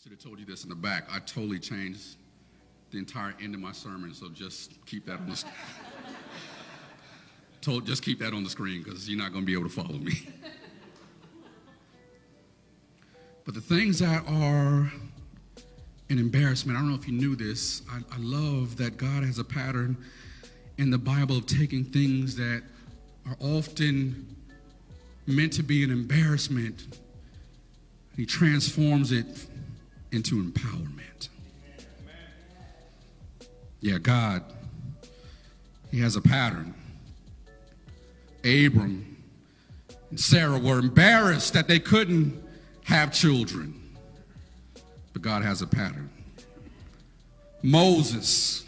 Should have told you this in the back. I totally changed the entire end of my sermon, so just keep that on the just keep that on the screen because you're not going to be able to follow me. But the things that are an embarrassment, I don't know if you knew this. I love that God has a pattern in the Bible of taking things that are often meant to be an embarrassment. He transforms it into empowerment. Yeah, God, he has a pattern. Abram and Sarah were embarrassed that they couldn't have children, but God has a pattern. Moses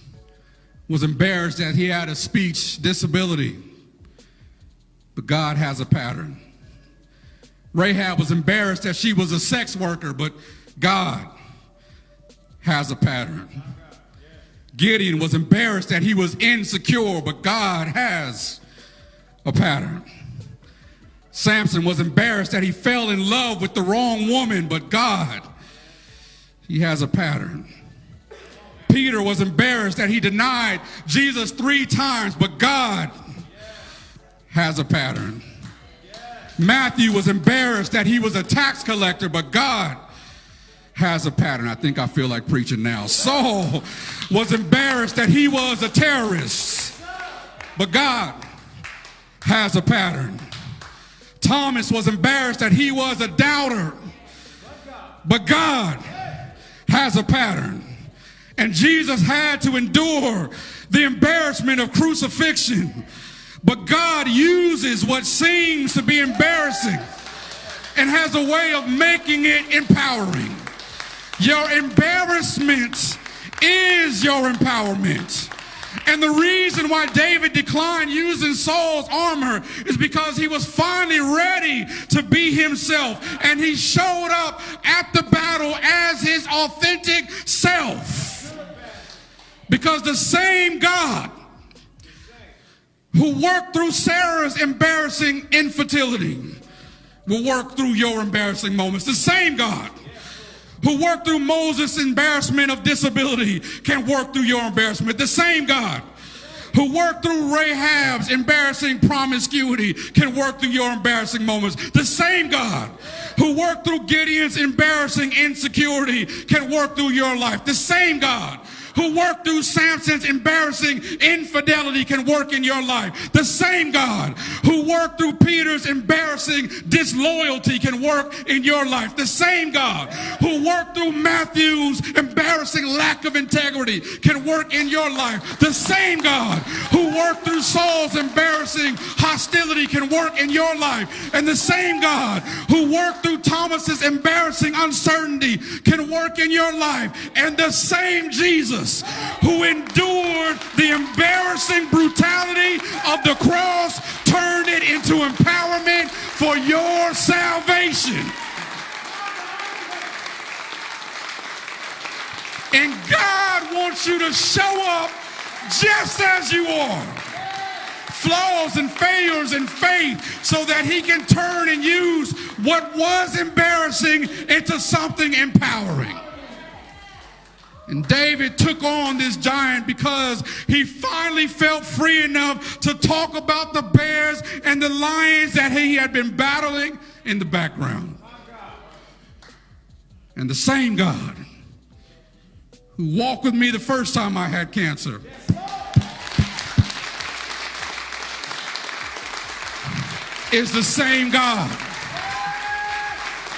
was embarrassed that he had a speech disability, but God has a pattern. Rahab was embarrassed that she was a sex worker, but God has a pattern. Gideon was embarrassed that he was insecure, but God has a pattern. Samson was embarrassed that he fell in love with the wrong woman, but God, he has a pattern. Peter was embarrassed that he denied Jesus 3 times, but God has a pattern. Matthew was embarrassed that he was a tax collector, but God has a pattern. I think I feel like preaching now. Saul was embarrassed that he was a terrorist, but God has a pattern. Thomas was embarrassed that he was a doubter, but God has a pattern. And Jesus had to endure the embarrassment of crucifixion, but God uses what seems to be embarrassing and has a way of making it empowering. Your embarrassment is your empowerment. And the reason why David declined using Saul's armor is because he was finally ready to be himself. And he showed up at the battle as his authentic self. Because the same God who worked through Sarah's embarrassing infertility will work through your embarrassing moments. The same God who worked through Moses' embarrassment of disability can work through your embarrassment. The same God who worked through Rahab's embarrassing promiscuity can work through your embarrassing moments. The same God who worked through Gideon's embarrassing insecurity can work through your life. The same God who worked through Samson's embarrassing infidelity can work in your life. The same God who worked through Peter's embarrassing disloyalty can work in your life. The same God who worked through Matthew's embarrassing lack of integrity can work in your life. The same God who worked through Saul's embarrassing hostility can work in your life. And the same God who worked through Thomas's embarrassing uncertainty can work in your life. And the same Jesus who endured the embarrassing brutality of the cross turned it into empowerment for your salvation. And God wants you to show up just as you are. Flaws and failures in faith so that he can turn and use what was embarrassing into something empowering. And David took on this giant because he finally felt free enough to talk about the bears and the lions that he had been battling in the background. And the same God who walked with me the first time I had cancer is the same God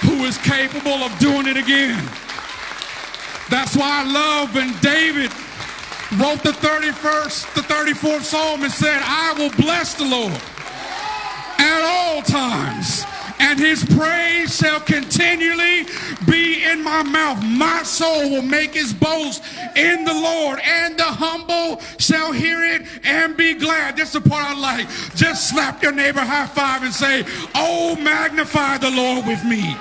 who is capable of doing it again. That's why I love when David wrote the 34th Psalm and said, I will bless the Lord at all times, and his praise shall continually be in my mouth. My soul will make his boast in the Lord, and the humble shall hear it and be glad. This is the part I like. Just slap your neighbor, high five, and say, oh, magnify the Lord with me,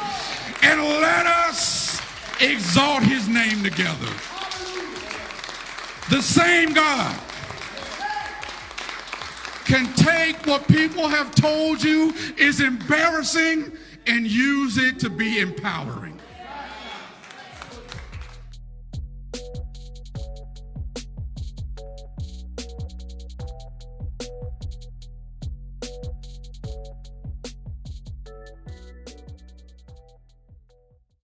and let us exalt his name together. The same God can take what people have told you is embarrassing and use it to be empowering.